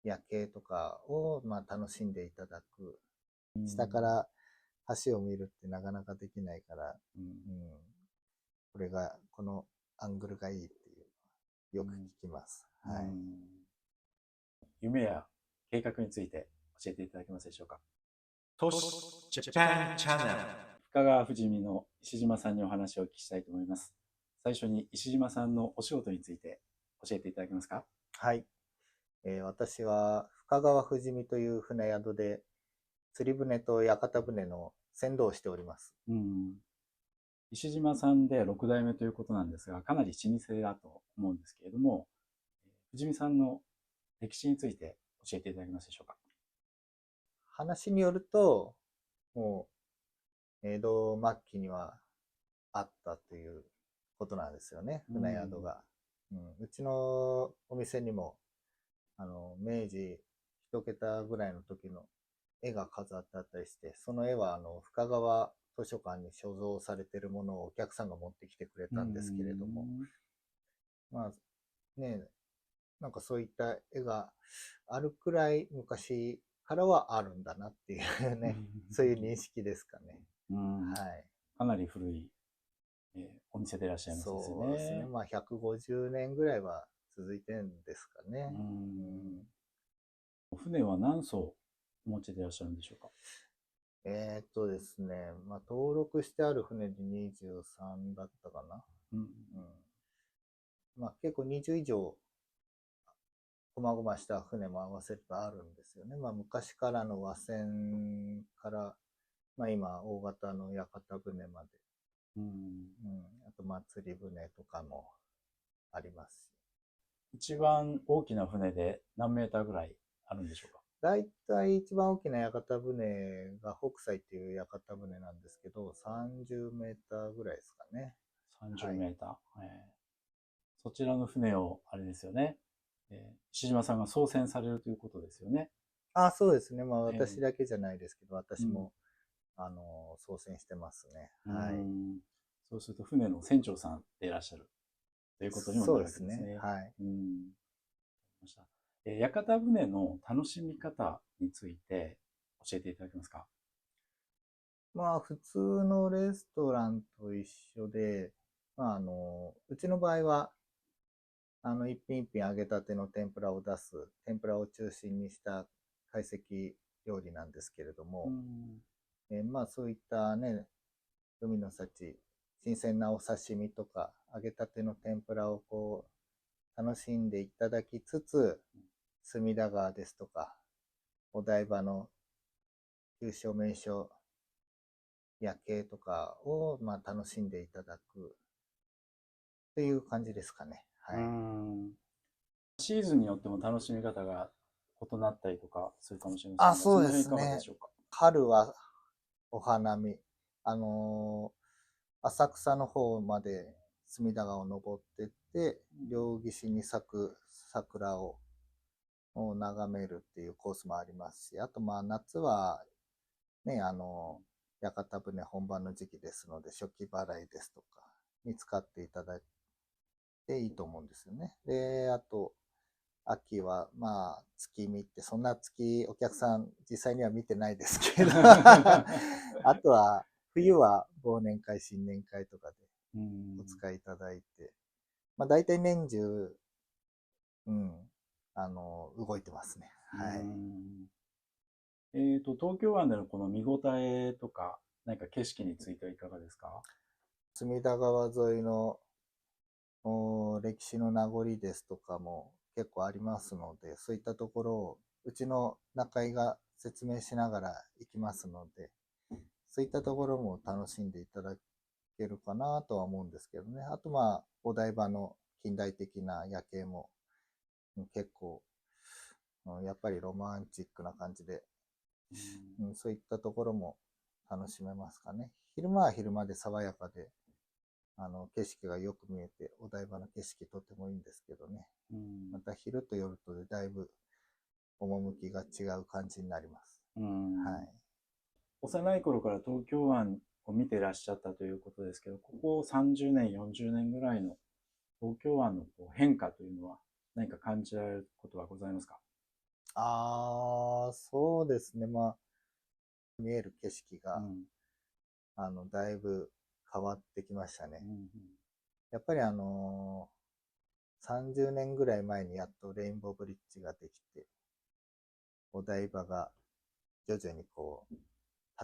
夜景とかを、楽しんでいただく。うん。下から橋を見るってなかなかできないから、うん。うん、このアングルがいいっていう、よくうん。聞きます。うはい。ん。夢や計画について教えていただけますでしょうか。トシジャパンチャンネル。深川富士見の石島さんにお話をお聞きしたいと思います。最初に石島さんのお仕事について教えていただけますか。はい。私は深川富士見という船宿で釣り船と屋形船の船頭をしております。うん。石島さんで6代目ということなんですが、かなり老舗だと思うんですけれども、藤見さんの歴史について教えていただけますでしょうか。話によると、もう江戸末期にはあったということなんですよね、うん。船宿が。うちのお店にも、明治一桁ぐらいの時の絵が飾ってあったりして、その絵は深川図書館に所蔵されているものをお客さんが持ってきてくれうたんですけれども、ん。まあね、なんかそういった絵があるくらい昔からはあるんだなっていううね、そういう認ん。識ですかね。うん。はい。かなり古い、お店でいらっしゃいますですよそうですね。ね。150年ぐらいは続いてるんですかうね。うん、ん。船は何艘お持ちでいらっしゃるんでしょうか。ですね、登録してある船で23だったかな。うん。うん。結構20以上、こまごました船も合わせるとあるんですよね。昔からの和船から、今、大型の屋形船まで、うん。あと、釣り船とかもありますし。一番大きな船で何メーターぐらいあるんでしょうか。だいたい一番大きな屋形船が北斎っていう屋形船なんですけど、30メーターぐらいですかね。30はい。メーター。そちらの船を、あれですよね。石島さんが操船されるということですよね。あ、そうですね。私えだけじゃないですけど、うん。私も、操船してますね。うはい。ん。そうすると船の船長さんでいらっしゃるということにもなそうるわけですね。ですね。はい。うん。ました。屋形船の楽しみ方について教えていただけますか。普通のレストランと一緒で、うちの場合は、一品一品揚げたての天ぷらを出す、天ぷらを中心にした懐石料理なんですけれどうも、ん。そういったね、海の幸、新鮮なお刺身とか、揚げたての天ぷらを楽しんでいただきつつ、隅田川ですとか、お台場の急所名所、夜景とかを、楽しんでいただくという感じですかね。うはい。ん。シーズンによっても楽しみ方が異なったりとかするかもしれませあ、んが、そそうでの辺いかがですね。しょうか。春はお花見。あの浅草の方まで隅田川を登ってって、両岸に咲く桜を眺めるっていうコースもありますし、あと夏はね、屋形船本番の時期ですので、初期払いですとかに使っていただいていいと思うんですよね。で、あと、秋は月見って、そんな月お客さん実際には見てないですけどあとは冬は忘年会、新年会とかでうん。お使いいただいて、大体年中、うん、動いてますね。うはい。ん。東京湾でのこの見応えとか、何か景色についてはいかがですか。隅田川沿いの歴史の名残ですとかも結構ありますので、そういったところをうちの中井が説明しながら行きますので、そういったところも楽しんでいただけるかなとは思うんですけどね。あとお台場の近代的な夜景も結構、やっぱりロマンチックな感じで、うん。そういったところも楽しめますかね。昼間は昼間で爽やかで、景色がよく見えて、お台場の景色とてもいいんですけどね。うん。また昼と夜とでだいぶ趣が違う感じになります。うん。はい。幼い頃から東京湾を見ていらっしゃったということですけど、ここ30年、40年ぐらいの東京湾の変化というのは何か感じられることはございますか。そうですね。まあ、見える景色が、うんだいぶ変わってきましたね。うんやっぱり30年ぐらい前にやっとレインボーブリッジができて、お台場が徐々にこう、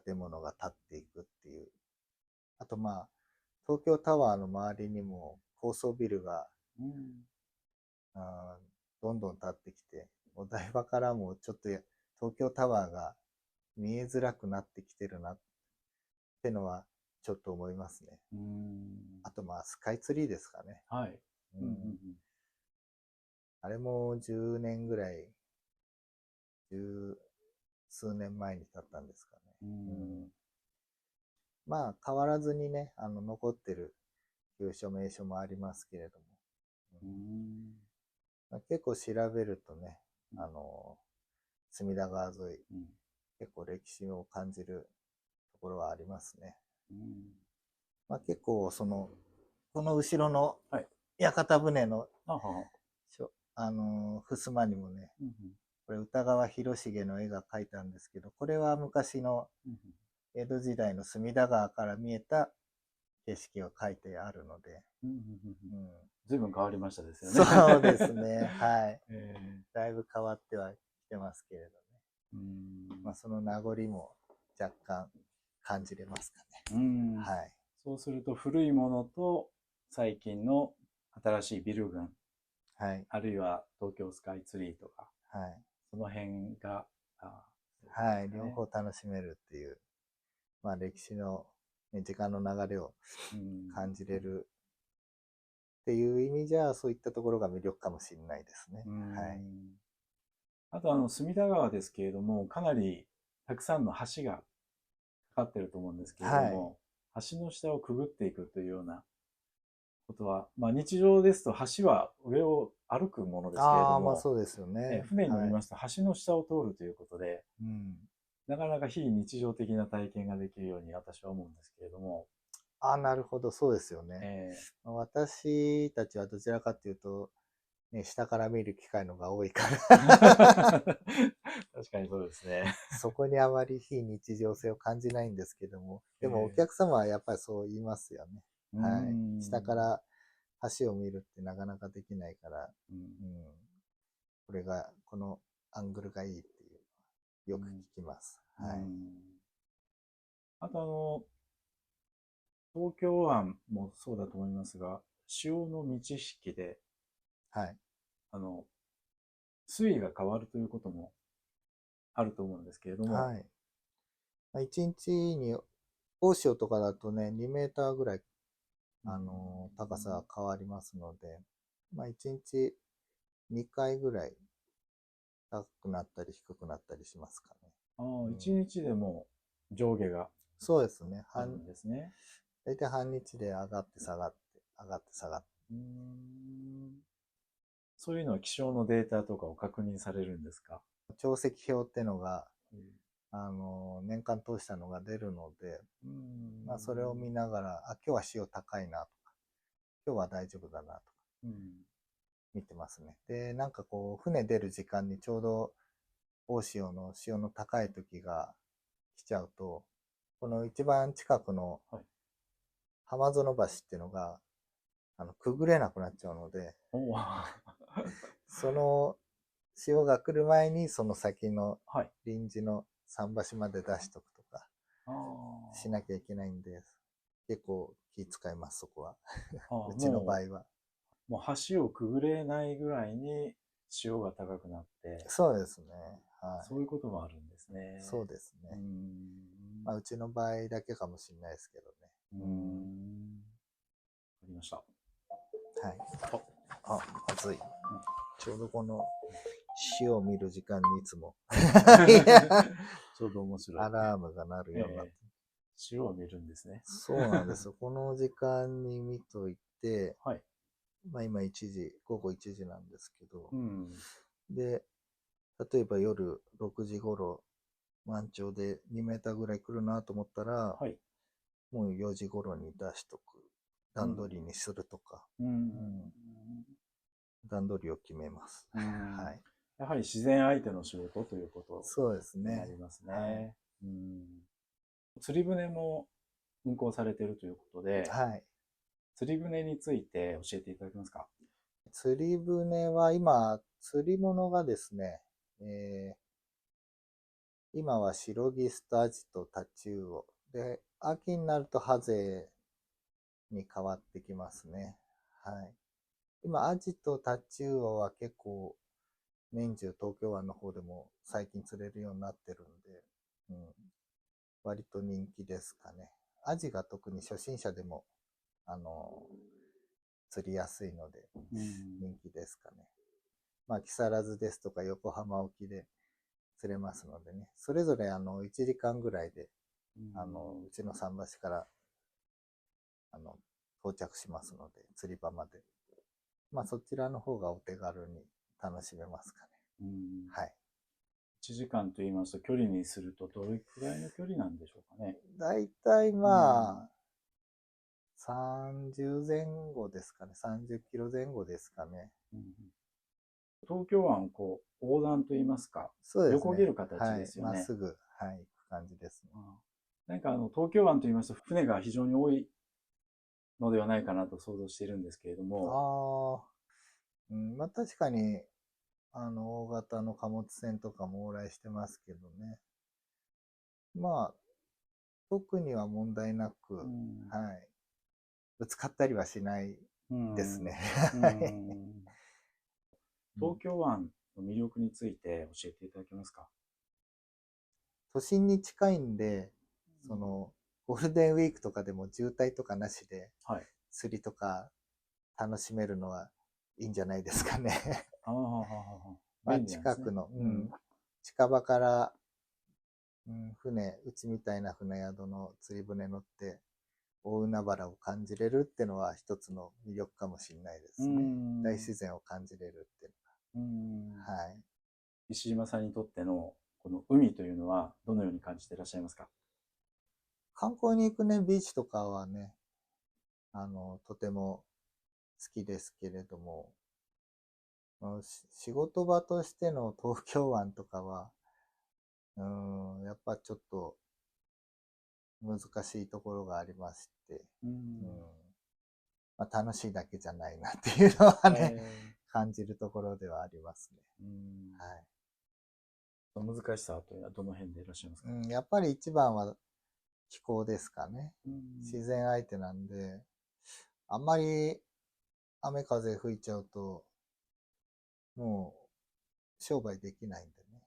建物が建っていくっていう。あとまあ、東京タワーの周りにも高層ビルがうんあどんどん建ってきて、お台場からもちょっと東京タワーが見えづらくなってきてるなってのはちょっと思いますね。あとまあスカイツリーですかね。はい。うん、あれも10年ぐらい、十数年前に建ったんですかね。うん、まあ変わらずにね、残ってる急所名所もありますけれども、まあ、結構調べるとね、隅田川沿い、結構歴史を感じるところはありますね。まあ、結構この後ろのはい。屋形船のあは襖にもね、これ歌川広重の絵が描いたんですけど、これは昔の江戸時代の隅田川から見えた景色を描いてあるので、随分変わりましたですよね。そうですね、はい。だいぶ変わってはきてますけれどね。まあ、その名残も若干感じれますかね。はい。そうすると古いものと最近の新しいビル群、はい。あるいは東京スカイツリーとか、はい。その辺が、はい。両方楽しめるっていう、まあ歴史の、ね、時間の流れを感じれるっていう意味じゃ、そういったところが魅力かもしれないですね。はい。あと隅田川ですけれども、かなりたくさんの橋がかかってると思うんですけれどはい。も、橋の下をくぐっていくというようなことは、まあ日常ですと橋は上を歩くものですけれどまあも、そうですよね。船に乗はい。りますと橋の下を通るということで、うん。なかなか非日常的な体験ができるように私は思うんですけれども。なるほど、そうですよね。私たちはどちらかっていうと、ね、下から見る機会のが多いから確かにそうですね。そこにあまり非日常性を感じないんですけども、でもお客様はやっぱりそう言いますよね。はい。下から橋を見るってなかなかできないから、このアングルがいいっていう、よく聞きます。はい。あと東京湾もそうだと思いますが、潮の満ち引きで、はい。水位が変わるということもあると思うんですけれども。はい。1日に、大潮とかだとね、2メーターぐらい、高さが変わりますので、まあ1日2回ぐらい高くなったり低くなったりしますかね。1日でも上下がそうですね。あるんですね。大体半日で上がって下がって、上がって下がって。そういうのは気象のデータとかを確認されるんですか？潮汐表ってのが、年間通したのが出るので、まあそれを見ながら、今日は潮高いなとか、今日は大丈夫だなとか、見てますね。で、なんかこう、船出る時間にちょうど大潮の潮の高い時が来ちゃうと、この一番近くの浜園橋っていうのが、くぐれなくなっちゃうので、その潮が来る前にその先の臨時の桟橋まで出しとくとかしなきゃいけないんで、結構気遣います、そこは。うちの場合は。もう橋をくぐれないぐらいに潮が高くなって。そうですね。はい。そういうこともあるんですね。そうですね。まあ、うちの場合だけかもしれないですけどね。わかりました。はい。暑い。ちょうどこの潮を見る時間にいつもちょうど面白い。アラームが鳴るようになって。潮を見るんですね。そうなんですよ。この時間に見といて、まあ今午後1時なんですけど、で、例えば夜6時頃、満潮で2メーターぐらい来るなと思ったら、もう4時頃に出しとく。段取りにするとか、段取りを決めます。はい。やはり自然相手の仕事ということそうですになね。りますね。はいうん、釣り船も運航されているということで、はい。釣り船について教えていただけますか？釣り船は今、釣り物がですね、今はシロギスとアジとタチウオ。で、秋になるとハゼに変わってきますね。はい。今、アジとタチウオは結構年中東京湾の方でも最近釣れるようになってるんで、うん、割と人気ですかね。アジが特に初心者でも、あの、釣りやすいのでうん、人気ですかね。まあ、木更津ですとか横浜沖で釣れますのでね、それぞれ1時間ぐらいで、うん、うちの桟橋から到着しますので、釣り場まで。まあ、そちらの方がお手軽に楽しめますかね。うん。はい。1時間と言いますと、距離にするとどれくらいの距離なんでしょうかね。だいたいうん、まあ、30前後ですかね。30キロ前後ですかね。うん、東京湾をこう横断と言いますか、そうですね。横切る形はい。ですよね。まっすぐ、はい、行く感じですね。うん、なんか東京湾と言いますと船が非常に多いのではないかなと想像しているんですけれども、ああ、うん、まあ確かに、大型の貨物船とかも往来してますけどね。まあ、特には問題なく、うん、はい。ぶつかったりはしないうん、ですね。うはい。ん。東京湾の魅力について教えていただけますか？都心に近いんで、ゴールデンウィークとかでも渋滞とかなしではい。釣りとか楽しめるのはいいんじゃないですかね。ああ、まあ便利なんですね。近くの、うん。近場から、うちみたいな船宿の釣り船乗って大海原を感じれるってのは一つの魅力かもしれないでうすね。大ん。自然を感じれるっていううん。のは。はい。石島さんにとってのこの海というのはどのように感じていらっしゃいますか？観光に行くね、ビーチとかはね、とても好きですけれども、仕事場としての東京湾とかは、やっぱちょっと難しいところがありまして、ううん、ん。まあ、楽しいだけじゃないなっていうのはね、え感じるところではありますね。うん。はい。難しさというのはどの辺でいらっしゃいますか？やっぱり一番は気候ですかね。うん。自然相手なんで、あんまり雨風吹いちゃうと、もう商売できないんでね。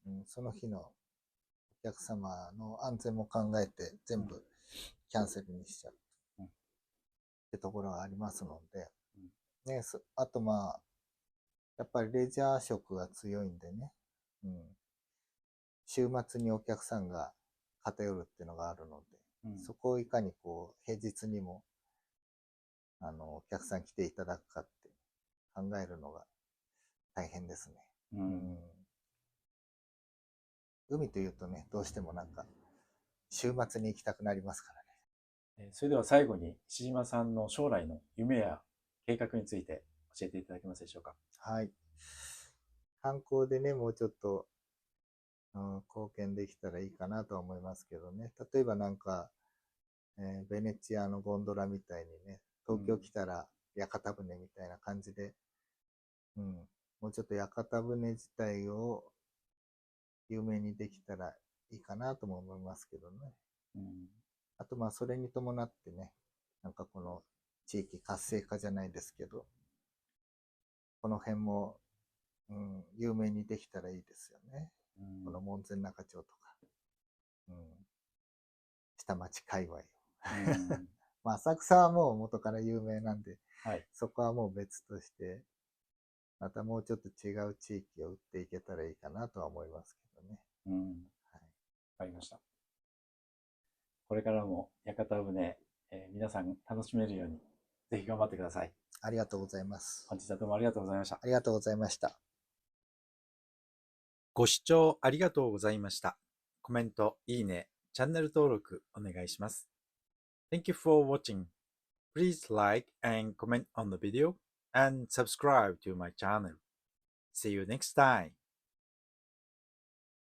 うん。その日のお客様の安全も考えてうん。全部キャンセルにしちゃううん。ってところがありますので、うん。ね、あとまあ、やっぱりレジャー色が強いんでね、うん、週末にお客さんが偏るっていうのがあるので、うん。そこをいかにこう、平日にも、お客さん来ていただくかって考えるのが大変ですね。うん。うん、海というとね、どうしてもなんか、週末に行きたくなりますからね。それでは最後に石島さんの将来の夢や計画について教えていただけますでしょうか？はい。観光でね、もうちょっと、貢献できたらいいかなとは思いますけどね。例えばなんか、ベネチアのゴンドラみたいにね、東京来たら屋形船みたいな感じで、もうちょっと屋形船自体を有名にできたらいいかなとも思いますけどね。うん。あとまあそれに伴ってね、なんかこの地域活性化じゃないですけど、この辺も、有名にできたらいいですよね。うん。この門前仲町とか、うん、下町界隈を。うん。まあ浅草はもう元から有名なんで、はい。そこはもう別として、またもうちょっと違う地域を売っていけたらいいかなとは思いますけどね。うん。わはい、かりました。これからも屋形船、皆さん楽しめるように、ぜひ頑張ってください。ありがとうございます。本日はどうもありがとうございました。ありがとうございました。ご視聴ありがとうございました。コメント、いいね、チャンネル登録お願いします。Thank you for watching. Please like and comment on the video and subscribe to my channel. See you next time!